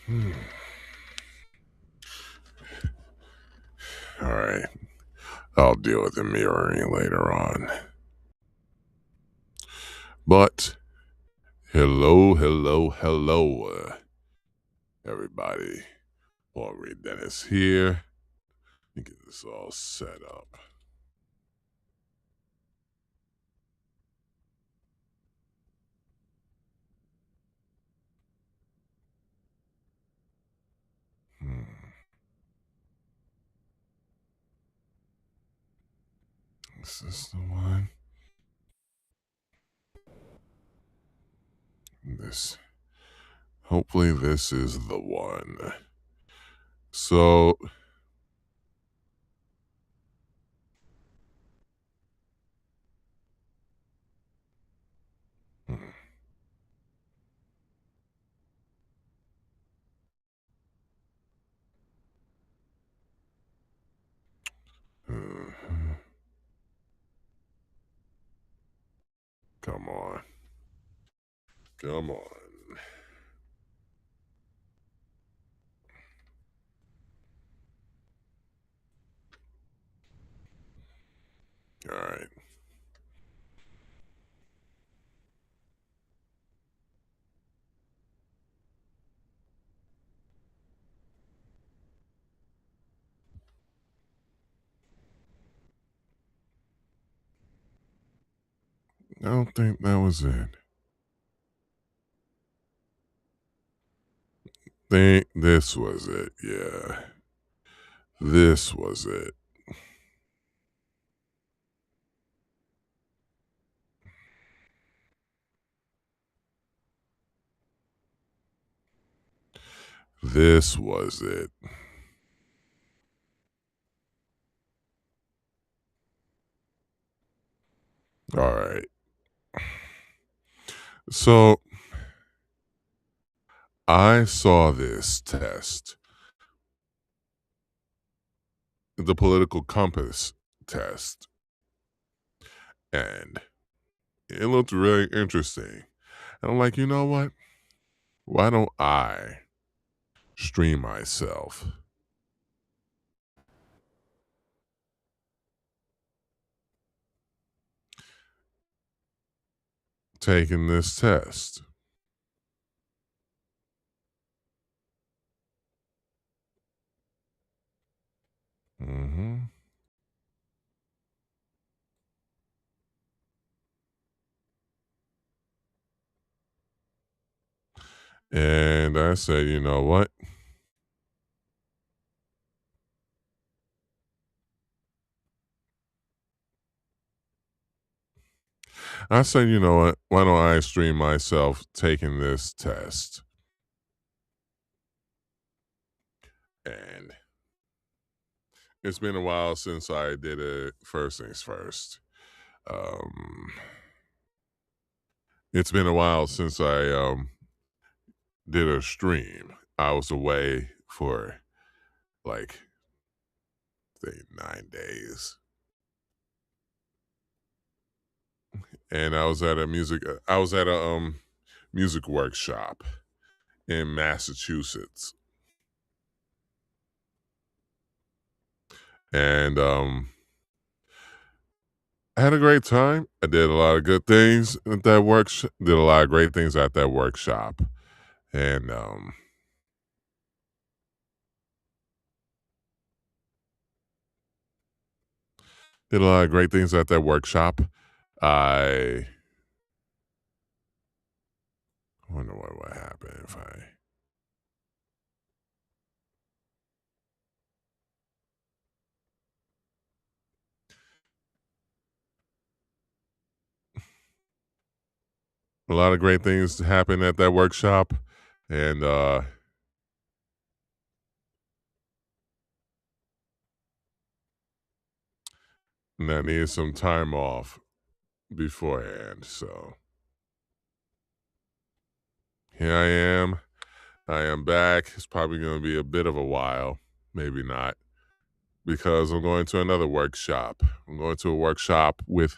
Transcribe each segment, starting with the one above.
All right. I'll deal with the mirroring later on. But hello, hello, hello, everybody. Paul Greene-Dennis here. Let me get this all set up. Is this the one? Hopefully this is the one. So, come on. Come on. All right. I don't think that was it. Think this was it. Yeah. This was it. This was it. All right. So I saw this test, the political compass test, and it looked really interesting. And I'm like, you know what? Why don't I stream myself taking this test? hmm And I said, you know what? I said, you know what? Why don't I stream myself taking this test? And it's been a while since I did it. First things first. Um, it's been a while since I did a stream. I was away for like say 9 days, and I was at a music workshop in Massachusetts, and I had a great time. I did a lot of good things at that did a lot of great things at that workshop, and did a lot of great things at that workshop. I wonder what would happen if a lot of great things happened at that workshop, and I needed some time off beforehand. So here I am. I am back. It's probably going to be a bit of a while, maybe not, because I'm going to another workshop. I'm going to a workshop with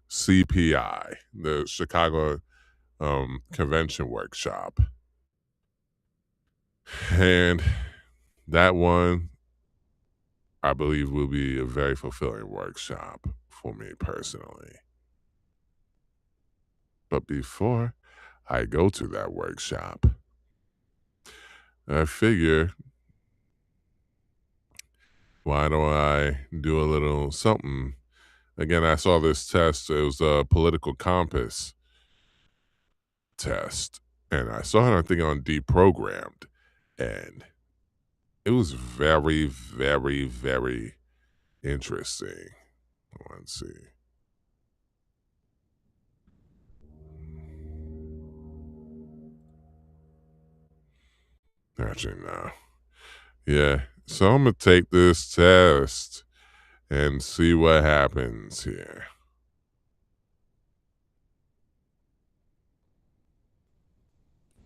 CPI, the Chicago Convention Workshop. And that one, I believe, will be a very fulfilling workshop for me personally. But before I go to that workshop, I figure, why don't I do a little something? Again, I saw this test. It was a political compass test. And I saw it, I think, on Deprogrammed. And it was very, very, very interesting. Let's see. Actually, no. Yeah. So I'm going to take this test and see what happens here.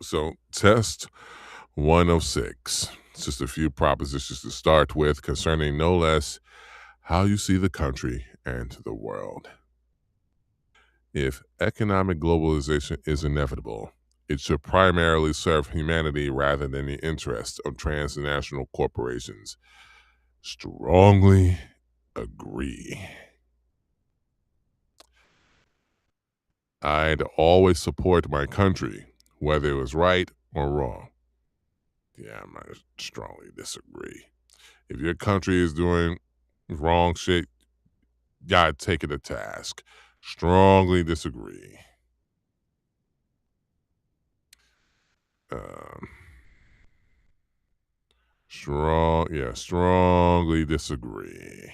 So, test 106. It's just a few propositions to start with concerning no less how you see the country and the world. If economic globalization is inevitable, it should primarily serve humanity rather than the interests of transnational corporations. Strongly agree. I'd always support my country, whether it was right or wrong. Yeah, I might strongly disagree. If your country is doing wrong shit, gotta take it to task. Strongly disagree. Um, strongly disagree.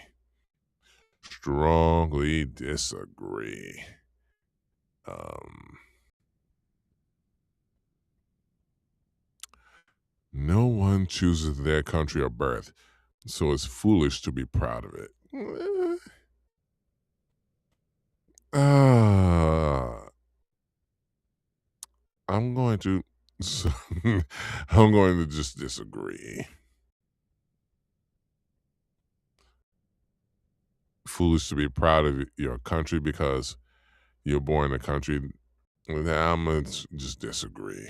Strongly disagree. Um, no one chooses their country of birth, so it's foolish to be proud of it. Uh, I'm going to, I'm going to just disagree. Foolish to be proud of your country because you're born in a country. I'm going to just disagree.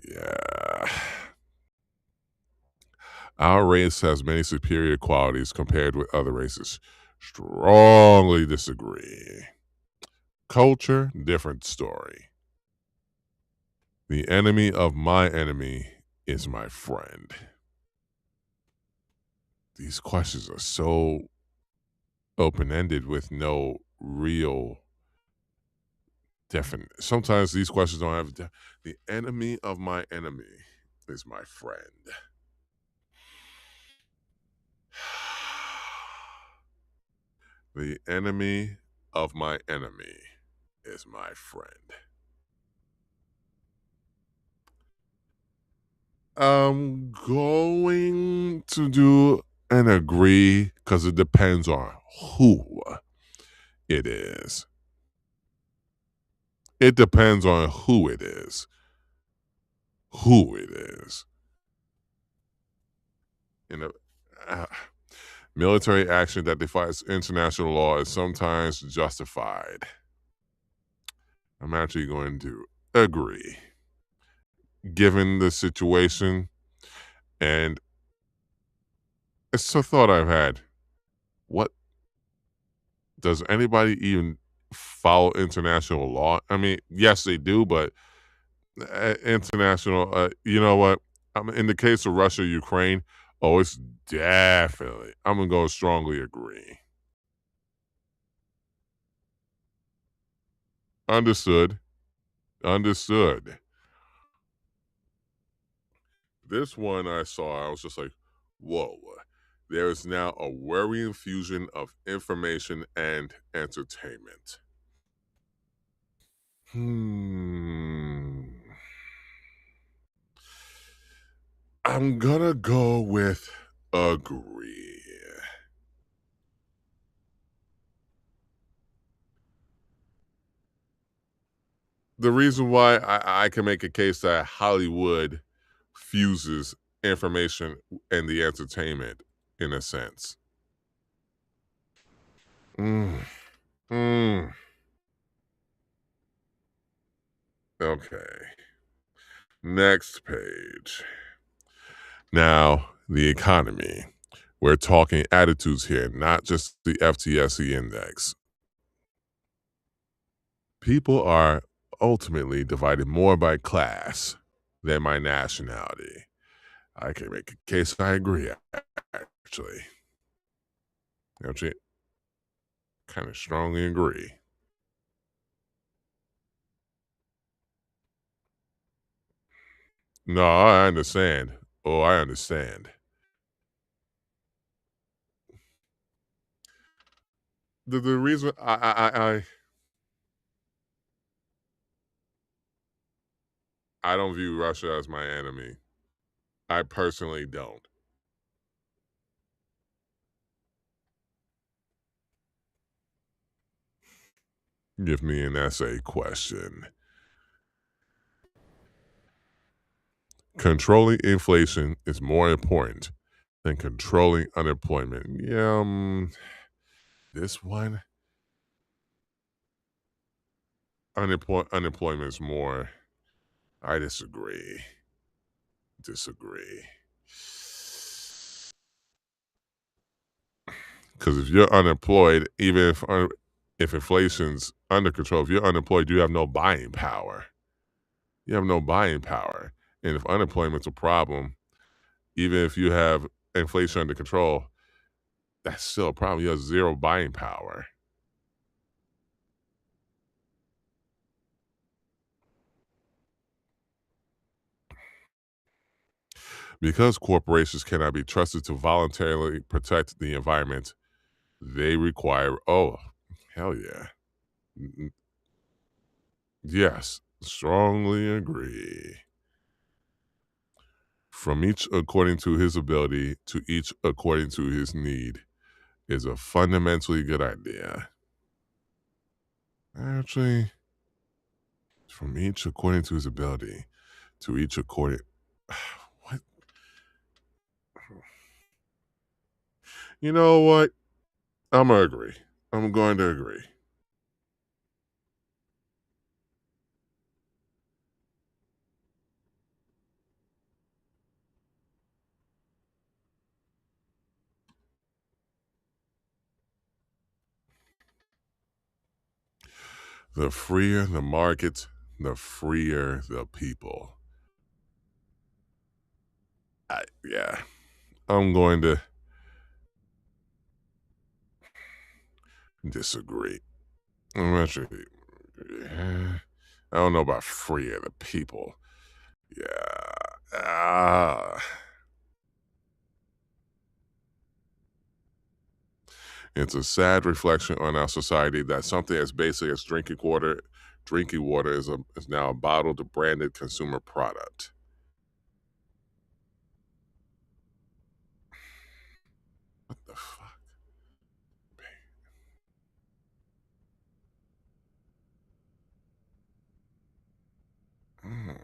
Yeah. Our race has many superior qualities compared with other races. Strongly disagree. Culture, different story. The enemy of my enemy is my friend. These questions are so open ended with no real definite. Sometimes these questions don't have the enemy of my enemy is my friend. The enemy of my enemy is my friend. I'm going to do an agree because it depends on who it is. It depends on who it is. Who it is. You know, military action that defies international law is sometimes justified. I'm actually going to agree. Given the situation, and it's a thought I've had. What does anybody even follow international law? I mean, yes, they do, but international, you know what? In the case of Russia, Ukraine, oh, it's definitely, I'm going to go strongly agree. Understood. Understood. This one I saw, I was just like, whoa. There is now a worrying fusion of information and entertainment. I'm gonna go with agree. The reason why I can make a case that Hollywood fuses information and the entertainment in a sense. Mm, mm. Okay. Next page. Now, the economy. We're talking attitudes here, not just the FTSE index. People are ultimately divided more by class than by nationality. I can make a case I agree, actually. Actually, kind of strongly agree. No, I understand. Oh, I understand. The reason I don't view Russia as my enemy. I personally don't. Give me an essay question. Controlling inflation is more important than controlling unemployment. Yeah, this one, unemployment is more. I disagree. Disagree. Because if you're unemployed, even if inflation's under control, if you're unemployed, you have no buying power. You have no buying power, and if unemployment's a problem, even if you have inflation under control, that's still a problem. You have zero buying power. Because corporations cannot be trusted to voluntarily protect the environment, they require, oh, hell yeah. Yes, strongly agree. From each according to his ability to each according to his need is a fundamentally good idea. Actually, from each according to his ability to each according. What? You know what? I'm going to agree. I'm going to agree. The freer the market, the freer the people. Yeah, I'm going to disagree. I'm actually, I don't know about freer the people. Yeah. It's a sad reflection on our society that something as basic as drinking water is now a bottled, branded consumer product. What the fuck? Mm.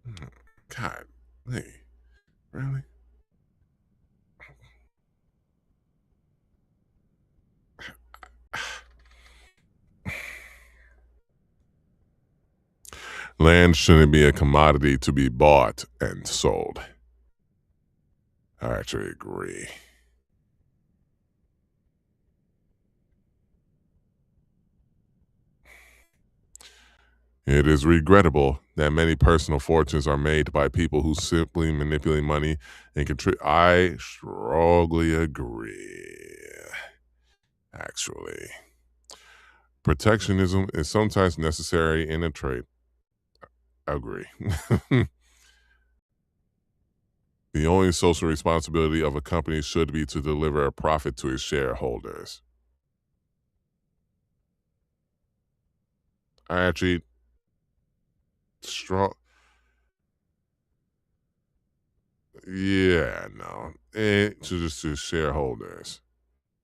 Mm. God, hey, really? Land shouldn't be a commodity to be bought and sold. I actually agree. It is regrettable that many personal fortunes are made by people who simply manipulate money and contribute. I strongly agree. Actually, protectionism is sometimes necessary in a trade. I agree. The only social responsibility of a company should be to deliver a profit to its shareholders. I actually strong. Yeah, no, to just to shareholders.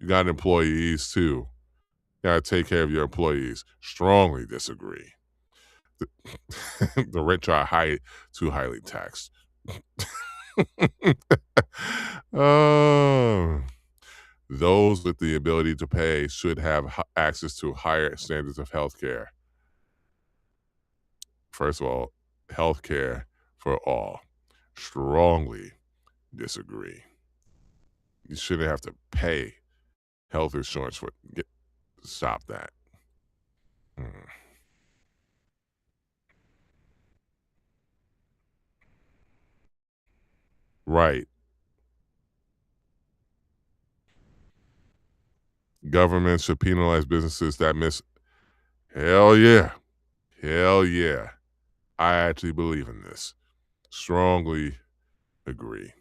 You got employees too. You gotta take care of your employees. Strongly disagree. The, the rich are too highly taxed. Oh, those with the ability to pay should have access to higher standards of health care. First of all, health care for all. Strongly disagree. You shouldn't have to pay health insurance for get stop that. Mm. Right. Government should penalize businesses that miss. Hell yeah. Hell yeah. I actually believe in this. Strongly agree.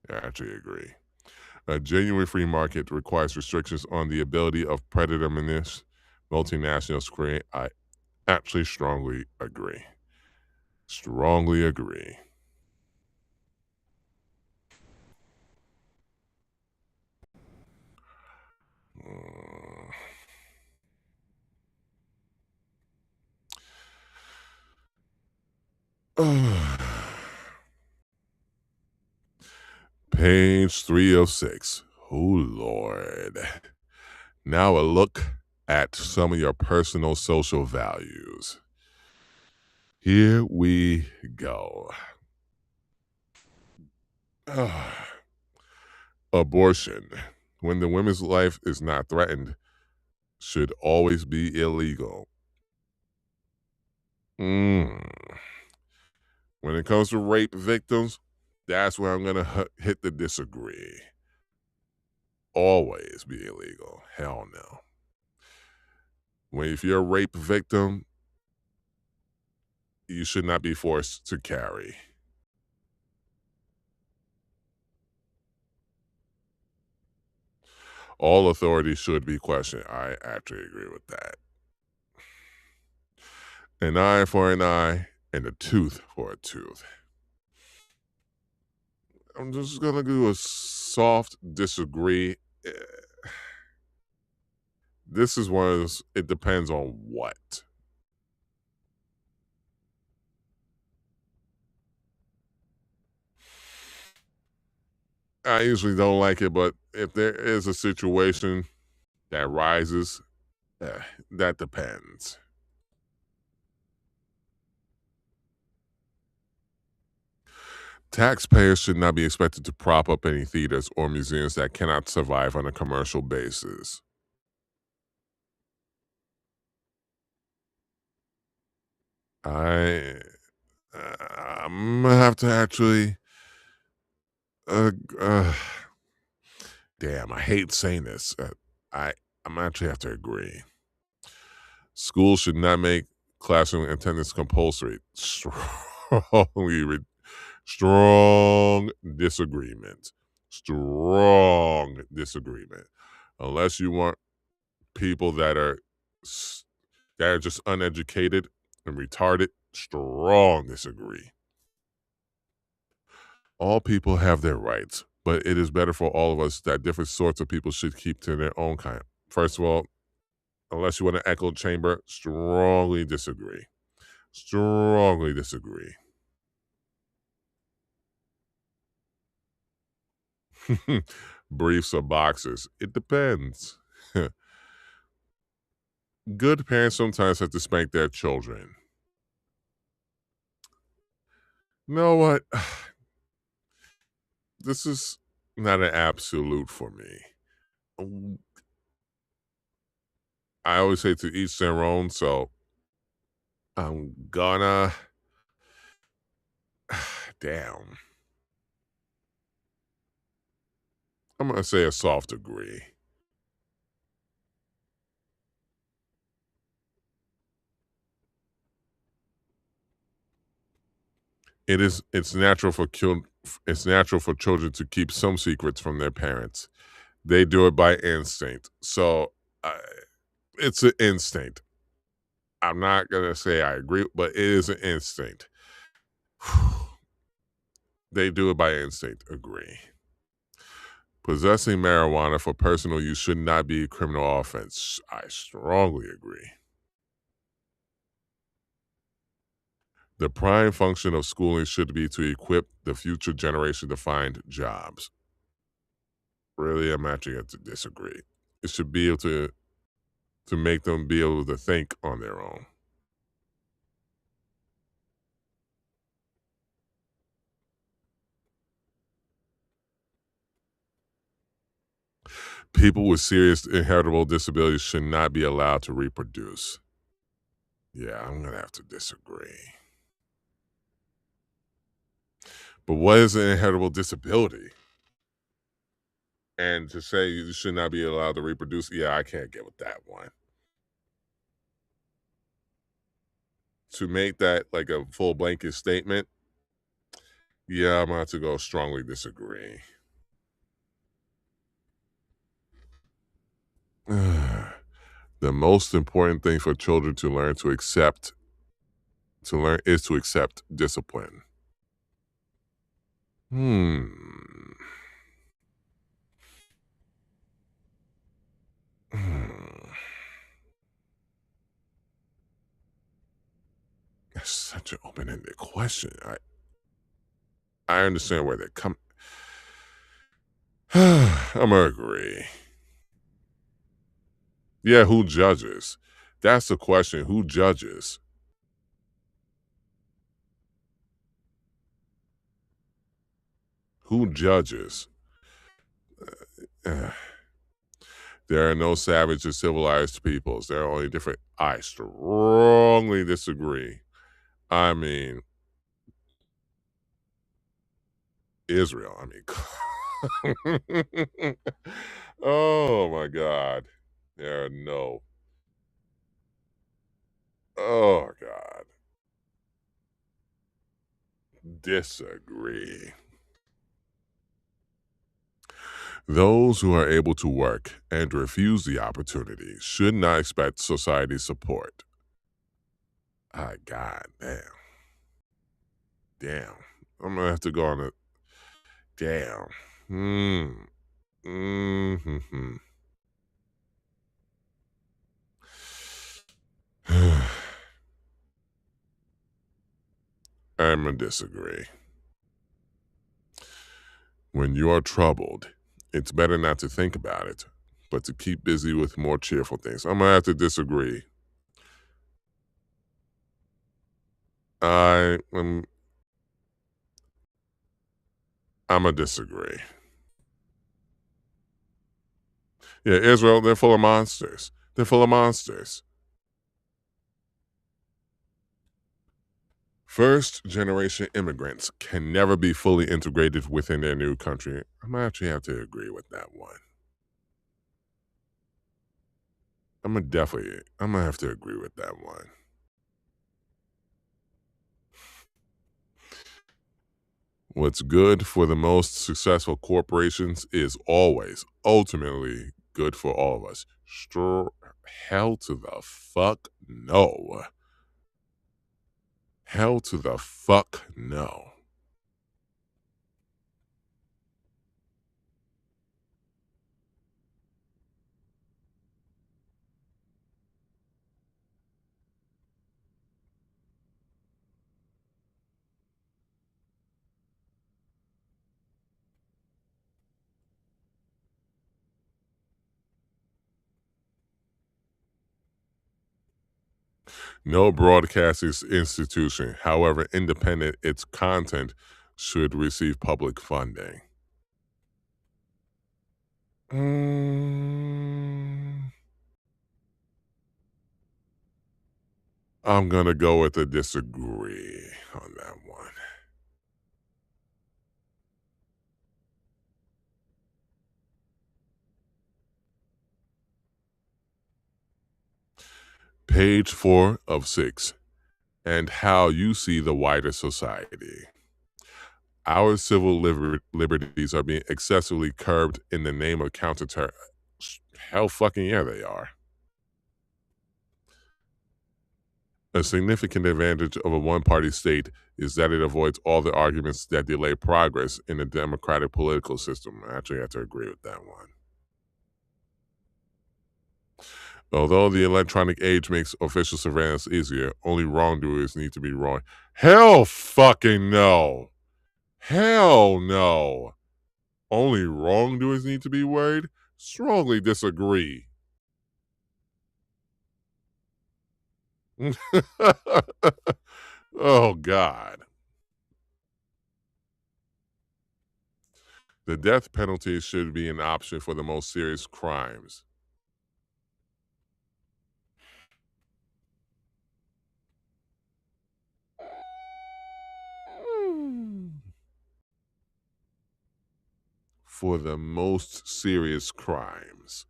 I actually agree. A genuine free market requires restrictions on the ability of predator-minish multinationals to create. I actually strongly agree. Strongly agree. Page 306. Oh, Lord. Now a look at some of your personal social values. Here we go. Abortion, when the woman's life is not threatened, should always be illegal. Mm. When it comes to rape victims, that's where I'm going to hit the disagree. Always be illegal. Hell no. If you're a rape victim, you should not be forced to carry. All authority should be questioned. I actually agree with that. An eye for an eye and a tooth for a tooth. I'm just going to do a soft disagree. Eh, This is one of those, it depends on what. I usually don't like it, but if there is a situation that rises, that depends. Taxpayers should not be expected to prop up any theaters or museums that cannot survive on a commercial basis. I, I'm gonna have to actually, uh, uh, damn, I hate saying this. I, I'm actually have to agree. Schools should not make classroom attendance compulsory. Strong disagreement. Strong disagreement. Unless you want people that are just uneducated and retarded, strong disagree. All people have their rights, but it is better for all of us that different sorts of people should keep to their own kind. First of all, unless you want an echo chamber, strongly disagree. Strongly disagree. Briefs or boxers? It depends. Good parents sometimes have to spank their children. You know what? This is not an absolute for me. Um, I always say to each their own, so I'm gonna damn. I'm gonna say a soft agree. It's natural for it's natural for children to keep some secrets from their parents. They do it by instinct. So it's an instinct. I'm not gonna say I agree, but it is an instinct. They do it by instinct. Agree. Possessing marijuana for personal use should not be a criminal offense. I strongly agree. The prime function of schooling should be to equip the future generation to find jobs. Really, I'm actually going to disagree. It should be able to to make them be able to think on their own. People with serious inheritable disabilities should not be allowed to reproduce. Yeah, I'm going to have to disagree. But what is an inheritable disability? And to say you should not be allowed to reproduce, yeah, I can't get with that one. To make that like a full blanket statement, yeah, I'm going to have to go strongly disagree. The most important thing for children to learn is to accept discipline. Hmm. Hmm. That's such an open-ended question. I understand where they're coming. I'm gonna agree. Yeah, who judges? That's the question. Who judges? Who judges? Uh, there are no savage or civilized peoples. There are only different. I strongly disagree. I mean, Israel. I mean, oh my God. There are no. Oh God. Disagree. Those who are able to work and refuse the opportunity should not expect society's support. Ah, God damn. Damn. I'm gonna have to go on a damn. Hmm. Mm-hmm. I'm gonna disagree. When you are troubled, it's better not to think about it, but to keep busy with more cheerful things. I'm gonna have to disagree. I am. I'm gonna disagree. Yeah, Israel, they're full of monsters. They're full of monsters. First generation immigrants can never be fully integrated within their new country. I'm gonna actually have to agree with that one. I'm gonna have to agree with that one. What's good for the most successful corporations is always ultimately good for all of us. Hell to the fuck no. Hell to the fuck no. No broadcasting institution, however independent its content, should receive public funding. Mm, I'm gonna go with a disagree on that one. Page 4 of 6, and how you see the wider society. Our civil liberties are being excessively curbed in the name of counterterrorism. Hell fucking yeah, they are. A significant advantage of a one party state is that it avoids all the arguments that delay progress in the democratic political system. I actually have to agree with that one. Although the electronic age makes official surveillance easier, only wrongdoers need to be wrong. Hell fucking no. Hell no. Only wrongdoers need to be worried? Strongly disagree. Oh, God. The death penalty should be an option for the most serious crimes. Mm. For the most serious crimes.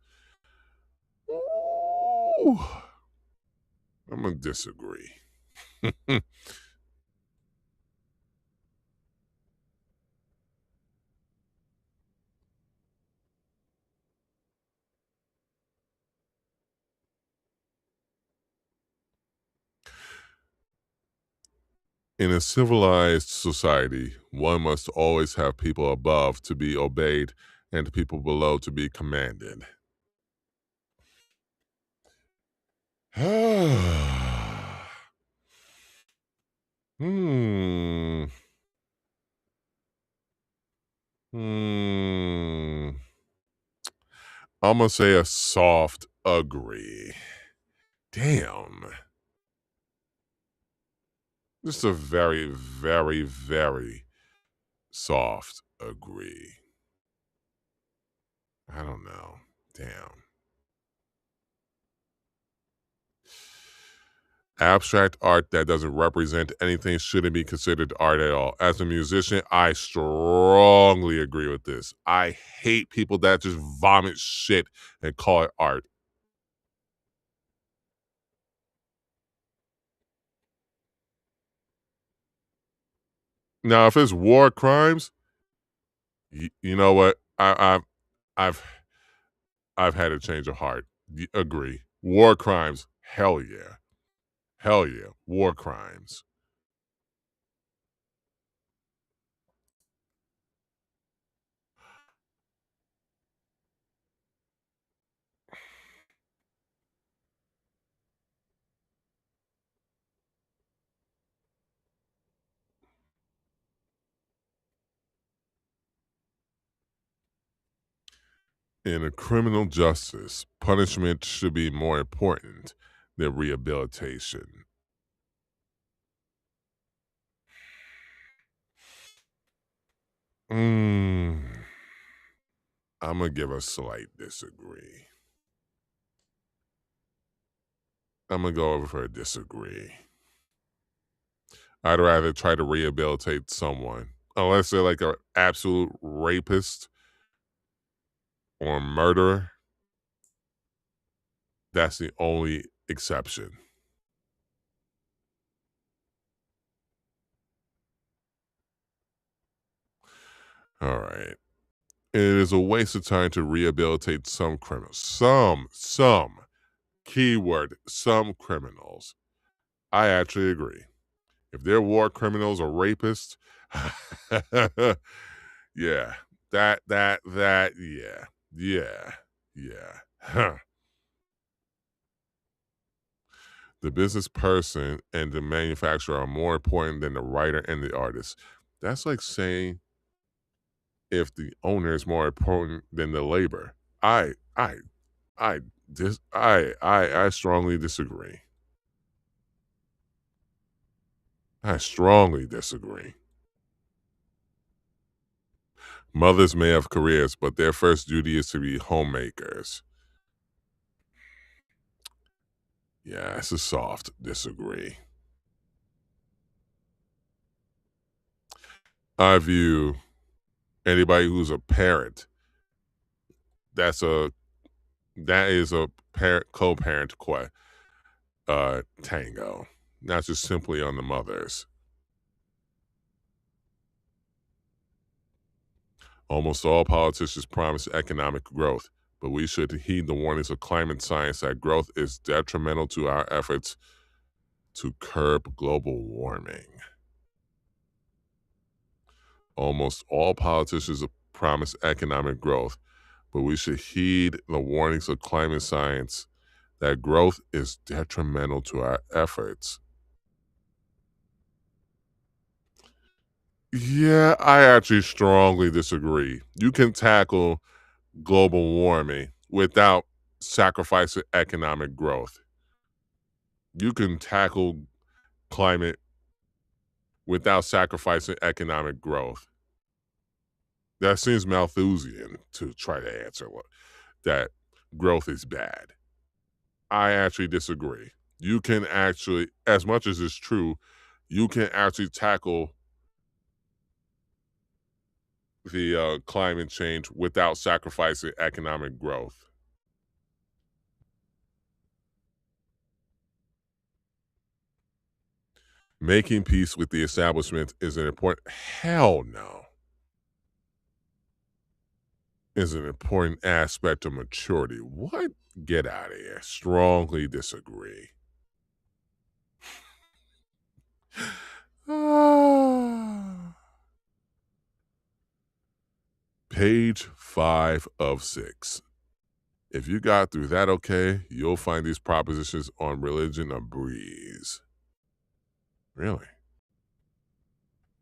Ooh, I'm going to disagree. In a civilized society, one must always have people above to be obeyed and people below to be commanded. Hmm. Hmm. I'm gonna say a soft agree. Damn. Just a very, very, very soft agree. I don't know. Damn. Abstract art that doesn't represent anything shouldn't be considered art at all. As a musician, I strongly agree with this. I hate people that just vomit shit and call it art. Now, if it's war crimes, you know what? I've I've had a change of heart. Agree. War crimes, hell yeah. Hell yeah. War crimes. In a criminal justice, punishment should be more important than rehabilitation. Mm, I'm going to give a slight disagree. I'm going to go over for a disagree. I'd rather try to rehabilitate someone, unless they're like an absolute rapist or murderer. That's the only exception. All right. It is a waste of time to rehabilitate some criminals. Keyword, some criminals. I actually agree. If they're war criminals or rapists, yeah, yeah. Huh. The business person and the manufacturer are more important than the writer and the artist. That's like saying if the owner is more important than the labor. I, I, I strongly disagree. I strongly disagree. Mothers may have careers, but their first duty is to be homemakers. Yeah, it's a soft disagree. I view anybody who's a parent, that's a that is a parent co-parent tango, not just simply on the mothers. Almost all politicians promise economic growth, but we should heed the warnings of climate science that growth is detrimental to our efforts to curb global warming. Almost all politicians promise economic growth, but we should heed the warnings of climate science that growth is detrimental to our efforts. Yeah, I actually strongly disagree. You can tackle global warming without sacrificing economic growth. You can tackle climate without sacrificing economic growth. That seems Malthusian to try to answer that growth is bad. I actually disagree. You can actually, as much as it's true, you can actually tackle the climate change without sacrificing economic growth. Making peace with the establishment is an important, hell no, is an important aspect of maturity. What? Get out of here. Strongly disagree. Page 5 of 6. If you got through that okay, you'll find these propositions on religion a breeze. Really?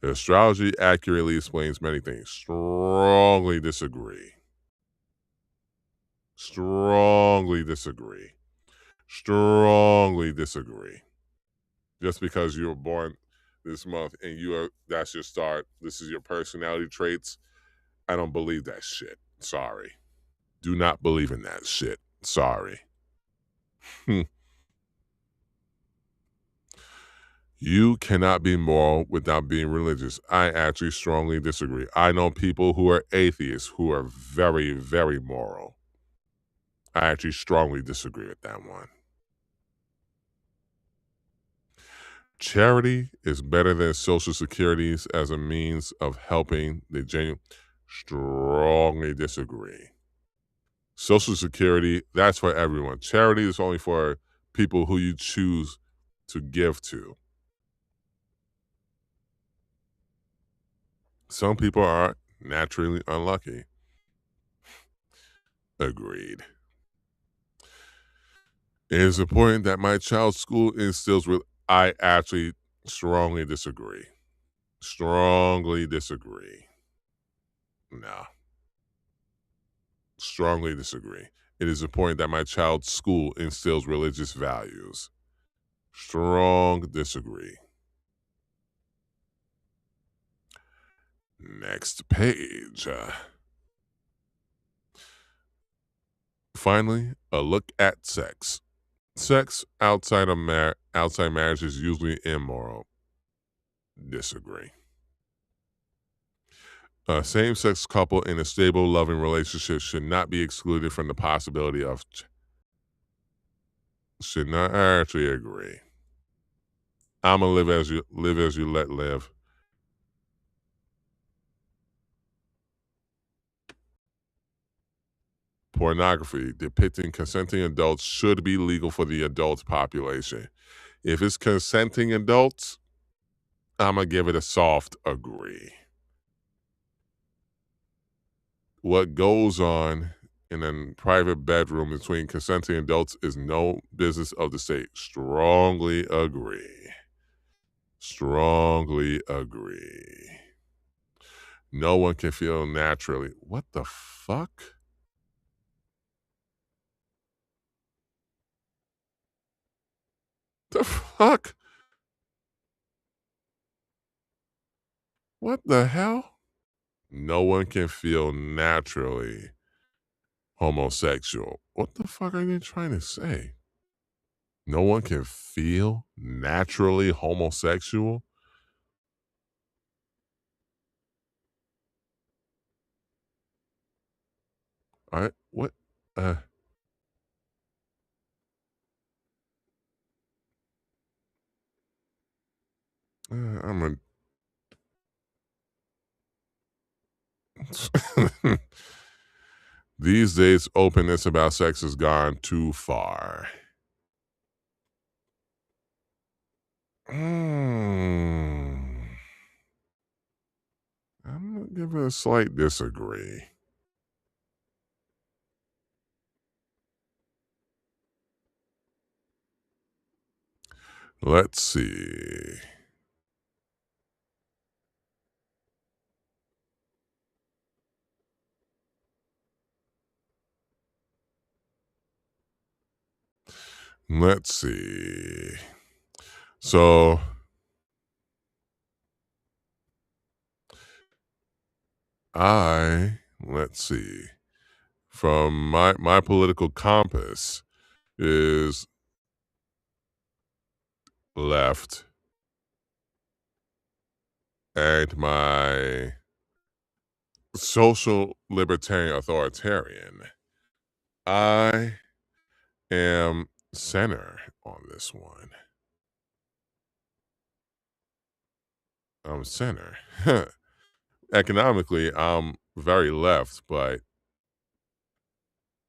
Astrology accurately explains many things. Strongly disagree. Strongly disagree. Strongly disagree. Just because you were born this month and that's your start, this is your personality traits, I don't believe that shit. Sorry. Do not believe in that shit. Sorry. You cannot be moral without being religious. I actually strongly disagree. I know people who are atheists who are very, very moral. I actually strongly disagree with that one. Charity is better than Social Securities as a means of helping the genuine. Strongly disagree. Social Security, that's for everyone. Charity is only for people who you choose to give to. Some people are naturally unlucky. Agreed. It is important that my child's school instills real. I actually strongly disagree. Strongly disagree. No. Strongly disagree. It is important that my child's school instills religious values. Strong disagree. Next page. Finally, a look at sex. Sex outside marriage is usually immoral. Disagree. A same-sex couple in a stable, loving relationship should not be excluded from the possibility of. Should not. I actually agree. I'm gonna live as you let live. Pornography depicting consenting adults should be legal for the adult population. If it's consenting adults, I'm gonna give it a soft agree. What goes on in a private bedroom between consenting adults is no business of the state. Strongly agree. Strongly agree. No one can feel naturally. What the fuck? The fuck? What the hell? No one can feel naturally homosexual. What the fuck are they trying to say? No one can feel naturally homosexual? I what? Uh, I'm a. These days, openness about sex has gone too far. I'm gonna give it a slight disagree. Let's see. Let's see. So let's see. From my political compass is left, and my social libertarian authoritarian. I am center on this one. I'm center. Economically, I'm very left, but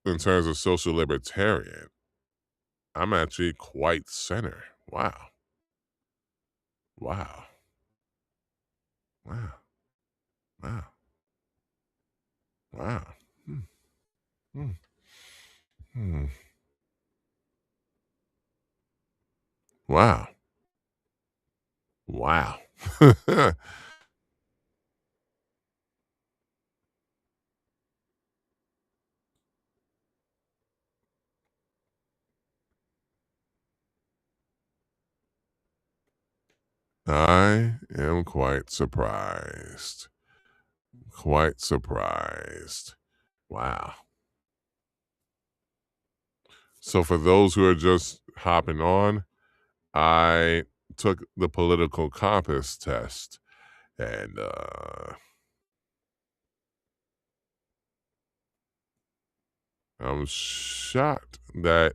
in terms of social libertarian, I'm actually quite center. Wow. Wow. Wow. Wow. Wow. Hmm. Hmm. Hmm. Wow. Wow. I am quite surprised. Quite surprised. Wow. So for those who are just hopping on, I took the political compass test, and I'm shocked that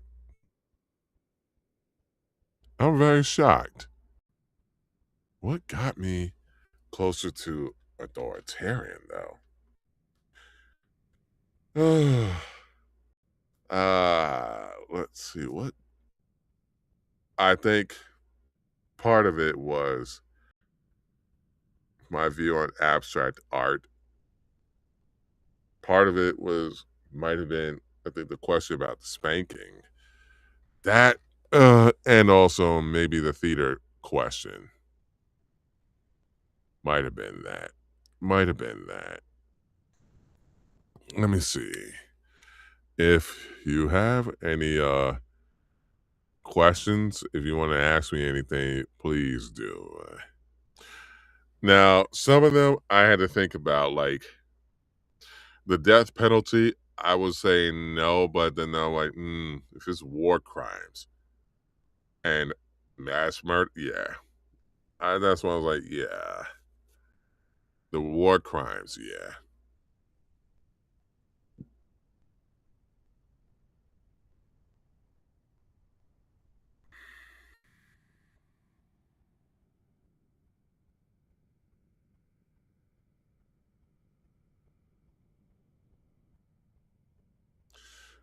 I'm very shocked. What got me closer to authoritarian though? Let's see. What I think part of it was my view on abstract art. Part of it was might have been, I think, the question about the spanking. That and also maybe the theater question. Might have been that. Might have been that. Let me see. If you have any questions, if you want to ask me anything, please do. Now, some of them I had to think about, like the death penalty. I would say no, but then I'm like, if it's war crimes and mass murder, yeah. That's when I was like, yeah, the war crimes, yeah.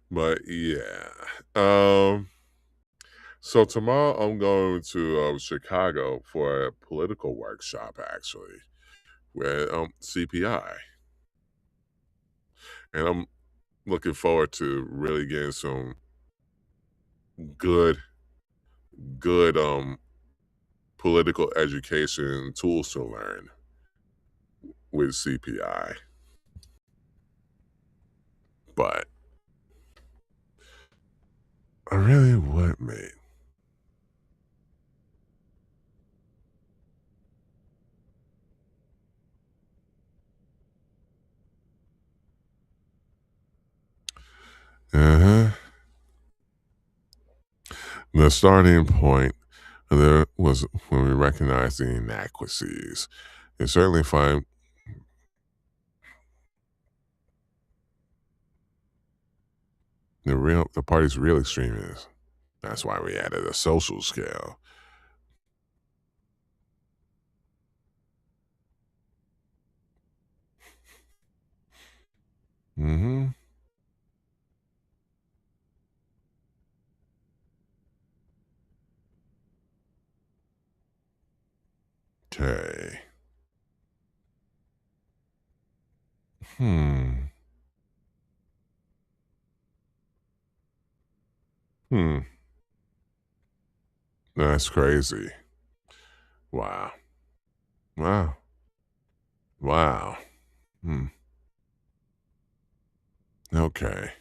But yeah. Um, so tomorrow I'm going to Chicago for a political workshop actually with CPI. And I'm looking forward to really getting some good, good political education tools to learn with CPI. But I really would, mate. Uh-huh. The starting point there was when we recognized the inadequacies. It's certainly fine. The party's real extremists. That's why we added a social scale. Mm-hmm. Okay. Hmm. Hmm. That's crazy. Wow. Wow. Wow. Hmm. Okay.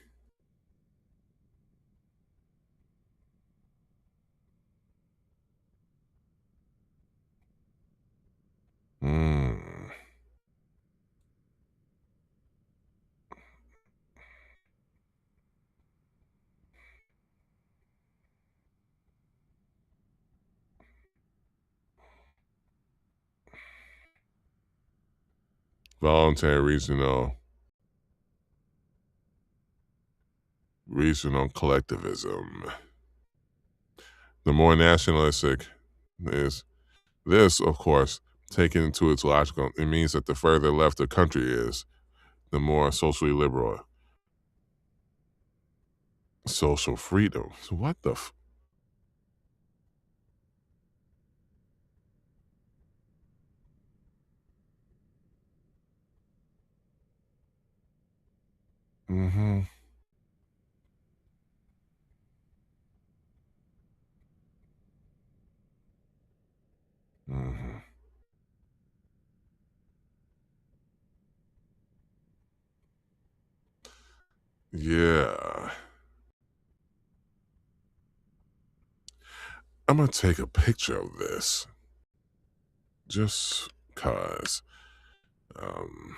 voluntary regional collectivism. The more nationalistic is this, of course, taken into its logical, it means that the further left a country is, the more socially liberal. Social freedom. What the Mm-hmm. Mm-hmm. Yeah. I'm gonna take a picture of this just cause. Um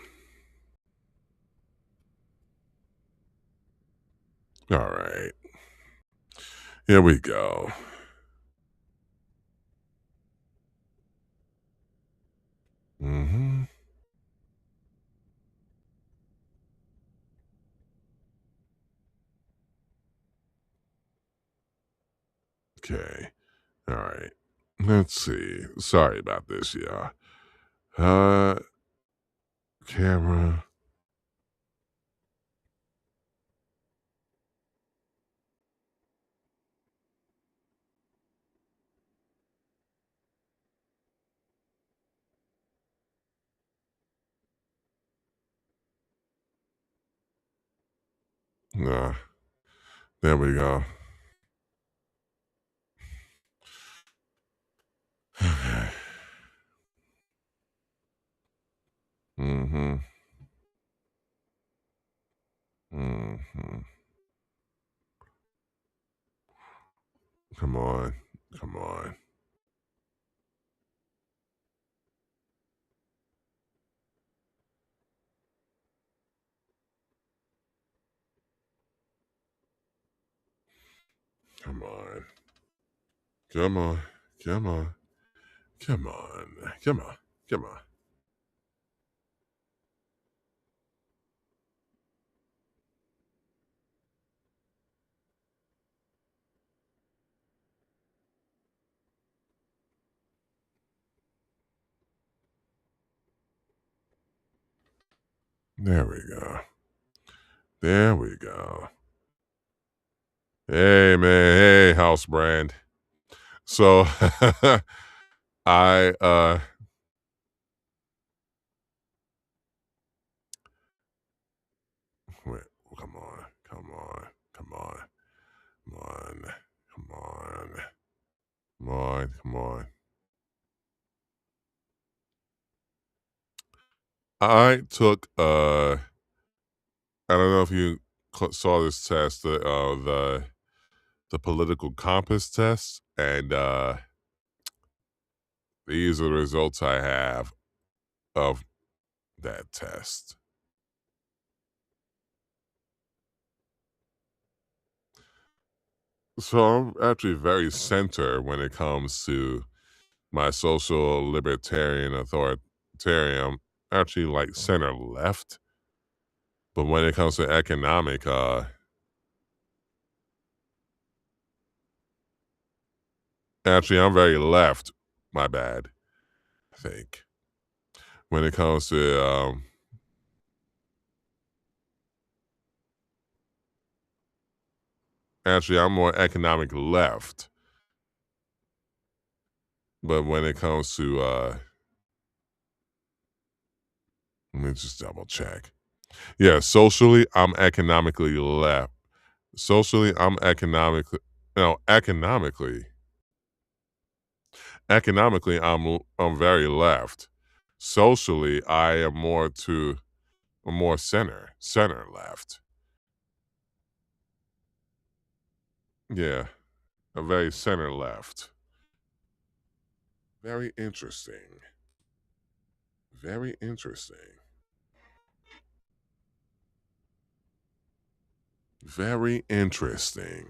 all right. Here we go. Mm-hmm. Okay. All right. Let's see. Sorry about this, yeah. Uh camera. Nah. There we go. Okay. Mm-hmm. Mm-hmm. Come on. Come on. Come on. Come on. Come on. Come on. Come on. Come on. There we go. There we go. Hey man, hey house brand. So I wait, come on, come on, come on, come on, come on, come on, come on. I took I don't know if you saw this test, the political compass test, and these are the results I have of that test. So I'm actually very center when it comes to my social libertarian authoritarian, actually like center left. But when it comes to economic, actually I'm very left. My bad. I think when it comes to actually I'm more economic left. But when it comes to let me just double check. Yeah, socially I'm economically left. Socially I'm economically no economically economically I'm very left. Socially I am more center left. Yeah, a very center left. Very interesting. Very interesting. Very interesting.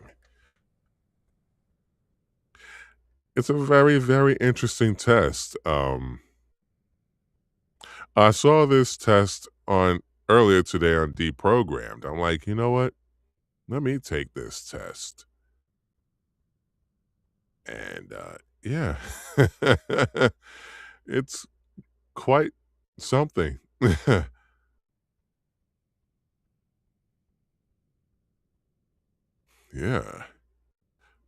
It's a very, very interesting test. I saw this test on earlier today on Deprogrammed. I'm like, you know what? Let me take this test. And yeah, it's quite something. Yeah.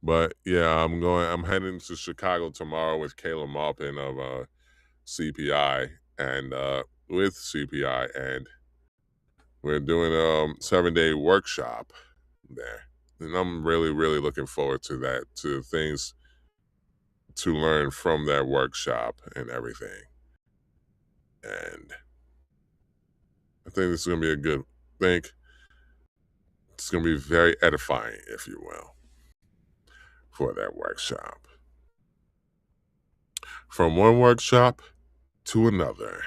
But yeah, I'm heading to Chicago tomorrow with Kayla Maupin of CPI and with CPI, and we're doing a 7-day workshop there. And I'm really, really looking forward to that, to things to learn from that workshop and everything. And I think this is gonna be a good think it's gonna be very edifying, if you will, for that workshop. From one workshop to another.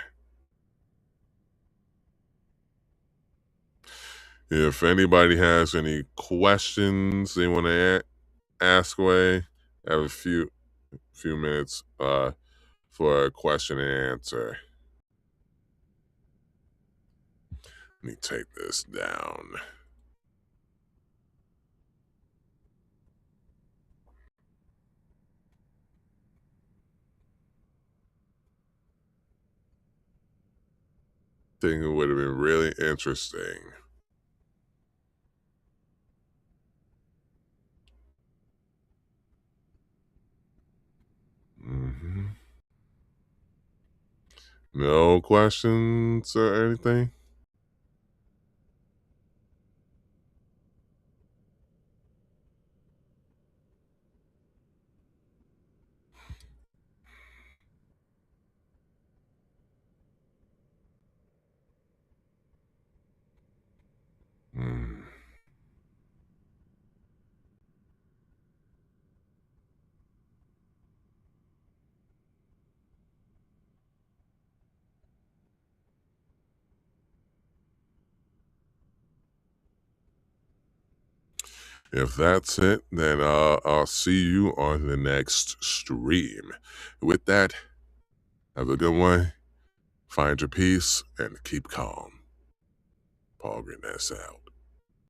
If anybody has any questions they want to ask away, I have a few minutes for a question and answer. Let me take this down. Think it would have been really interesting. Hmm. No questions or anything? Mm. If that's it, then I'll see you on the next stream. With that, have a good one. Find your peace and keep calm. Paul Greene-Dennis out.